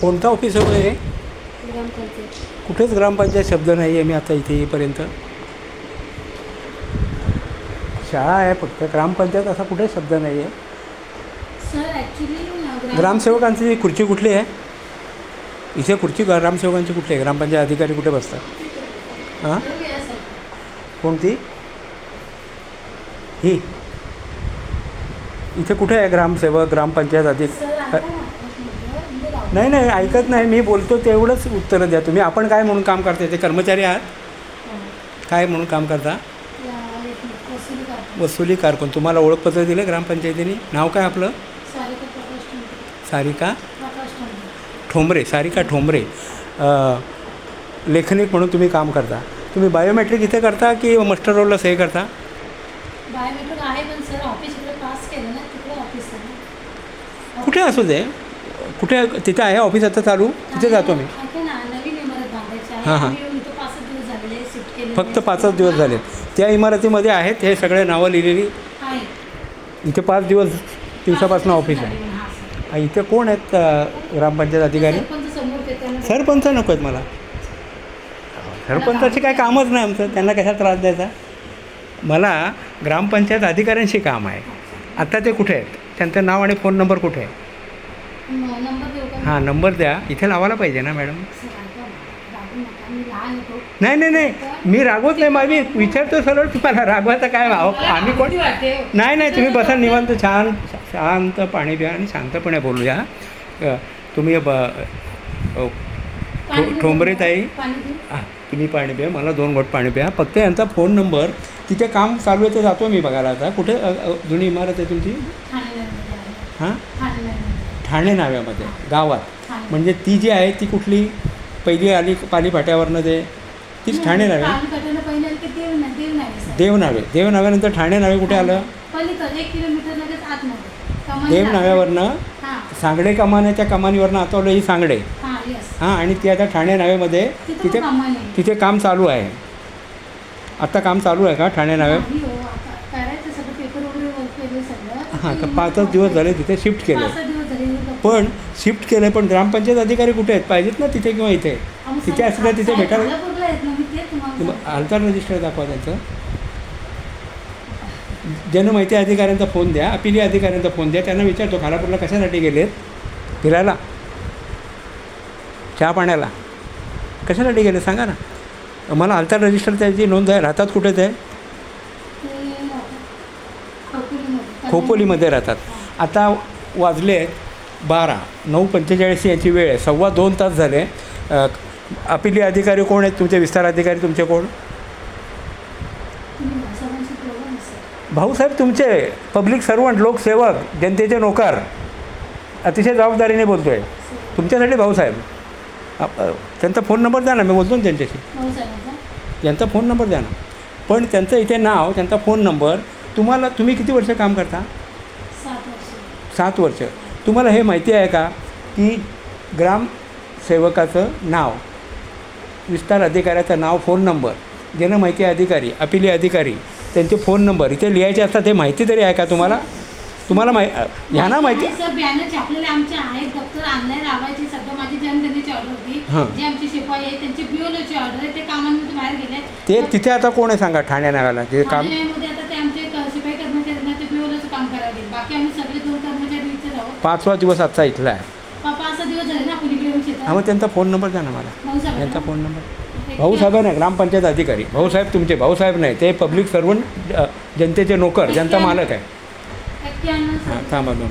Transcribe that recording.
कोणतं ऑफिस वगैरे आहे? ग्रामपंचायत. कुठेच ग्रामपंचायत शब्द नाही आहे. मी आता इथे येईपर्यंत शाळा आहे फक्त, ग्रामपंचायत असा कुठेच शब्द नाही आहे. सर ॲक्च्युली ग्रामसेवकांची खुर्ची कुठली आहे? इथे खुर्ची ग्रामसेवकांची कुठली आहे? ग्रामपंचायत अधिकारी कुठे बसतात? हां, कोणती? ही इथे कुठे आहे ग्रामसेवक, ग्रामपंचायत अधिकारी? नाही नाही, ऐकत नाही. मी बोलतो तेवढंच उत्तरं द्या तुम्ही. आपण काय म्हणून काम करता? ते कर्मचारी आहात? काय म्हणून काम करता? वसुली कारकून. तुम्हाला ओळखपत्र दिलं ग्रामपंचायतीने? नाव काय आपलं? सारिका ठोंबरे. सारिका ठोंबरे. लेखनिक म्हणून तुम्ही काम करता. तुम्ही बायोमेट्रिक इथे करता की मास्टर रोलला सही करता? बायोमेट्रिक आहे पण सर ऑफिस इकडे पास केलं ना, तिकडे ऑफिस आहे. कुठे असू दे, कुठे तिथे आहे ऑफिस आता चालू? तिथे जातो मी. नवीन इमारत बांधायची आहे. हां हां, इथं 5 दिवस झालेले शिफ्ट केले. फक्त 5च दिवस झालेत. त्या इमारतीमध्ये आहेत हे सगळे नावं लिहिलेली. आहे. इथे 5 दिवसापासून ऑफिस आहे. इथे कोण आहेत ग्रामपंचायत अधिकारी? सरपंच नको आहेत मला. सरपंचाचे काय कामच नाही आमचं, त्यांना कशा त्रास द्यायचा. मला ग्रामपंचायत अधिकाऱ्यांशी काम आहे. आत्ता ते कुठे आहेत? त्यांचं नाव आणि फोन नंबर कुठे आहे? हां, नंबर द्या. इथे लावायला पाहिजे ना मॅडम. नाही नाही नाही, मी रागवत नाही. मी विचारतो सरळ तुम्हाला. रागवायचा काय आम्ही कोण? नाही नाही, तुम्ही बसा निवांत, शांत पाणी प्या आणि शांतपणे बोलूया. तुम्ही ठोंबरे ताई, हां, तुम्ही पाणी प्या. मला 2 घोट पाणी प्या. फक्त यांचा फोन नंबर, तिथे काम चालू आहे ते जातो मी बघायला. आता कुठे जुनी इमारत आहे तुमची? हां, ठाणे नाव्यामध्ये गावात. म्हणजे ती जी आहे ती कुठली? पहिली आली पाली फाट्यावरनं ते, तीच ठाणे नावे? देवनाव्यानंतर ठाणे नावे कुठे आलं? देवनाव्यावरनं सांगडे कमान आहे, त्या कमानीवरनं आतवलं ही सांगडे. हां, आणि ती आता ठाणे नावेमध्ये तिथे काम चालू आहे. आत्ता काम चालू आहे का ठाणे नावे? हां, तर 5च दिवस झाले तिथे शिफ्ट केले. पण शिफ्ट केलं, पण ग्रामपंचायत अधिकारी कुठे आहेत? पाहिजेत ना तिथे किंवा इथे. तिथे असलं तिथे भेटायला. आधार रजिस्टर दाखवा त्यांचं. जनमाहिती अधिकाऱ्यांचा फोन द्या, अपिली अधिकाऱ्यांचा फोन द्या. त्यांना विचारतो खालापूरला कशासाठी गेलेत? फिरायला, चहा पाण्याला, कशासाठी गेले सांगा ना मला. आधार रजिस्टर त्याची नोंद आहे. राहतात कुठे ते? खोपोलीमध्ये राहतात. आता वाजले 12, 9:45 याची वेळ आहे. 2.25 तास झाले. अपिली अधिकारी कोण आहेत तुमचे? विस्तार अधिकारी तुमचे कोण? भाऊसाहेब तुमचे पब्लिक सर्वंट, लोकसेवक, जनतेचे नोकर. अतिशय जबाबदारीने बोलतो आहे तुमच्यासाठी भाऊसाहेब. त्यांचा फोन नंबर द्या ना, मी बोलतो ना त्यांच्याशी. त्यांचा फोन नंबर द्या ना. पण त्यांचं इथे नाव, त्यांचा फोन नंबर. तुम्ही किती वर्ष काम करता? 7 वर्ष. तुम्हाला हे माहिती आहे का की ग्रामसेवकाचं नाव, विस्तार अधिकाऱ्याचं नाव, फोन नंबर, जनमाहिती अधिकारी, अपिली अधिकारी, त्यांचे फोन नंबर इथे लिहायचे असतात. हे माहिती तरी आहे का तुम्हाला? ह्या ना माहिती. बॅनर छापलेले आमचे आहेत. दप्तर ऑनलाईन लावायची. सध्या माझी जनधनीची ऑर्डर होती. जे आमचे शिपाई आहे त्यांची बिओलोची ऑर्डर आहे. ते कामांमध्ये बाहेर गेले. ते तिथे आता कोण आहे सांगा? ठाणे नाव्याला जे काम. आता ते आमचे शिपाई कर्मचारी ते बिओलोचं काम करायला गेले. बाकी आम्ही सगळे 2 कर्मचारी इथे आहोत. 5वा दिवस आजचा इथला आहे. 5-6 दिवस झाले ना आपण इकडे. हां, मग त्यांचा फोन नंबर द्या ना मला. त्यांचा फोन नंबर. भाऊसाहेब नाही, ग्रामपंचायत अधिकारी. भाऊसाहेब तुमचे भाऊसाहेब नाही, ते पब्लिक सर्वंट, जनतेचे नोकर, जनता मालक आहे. हां, थांबा 2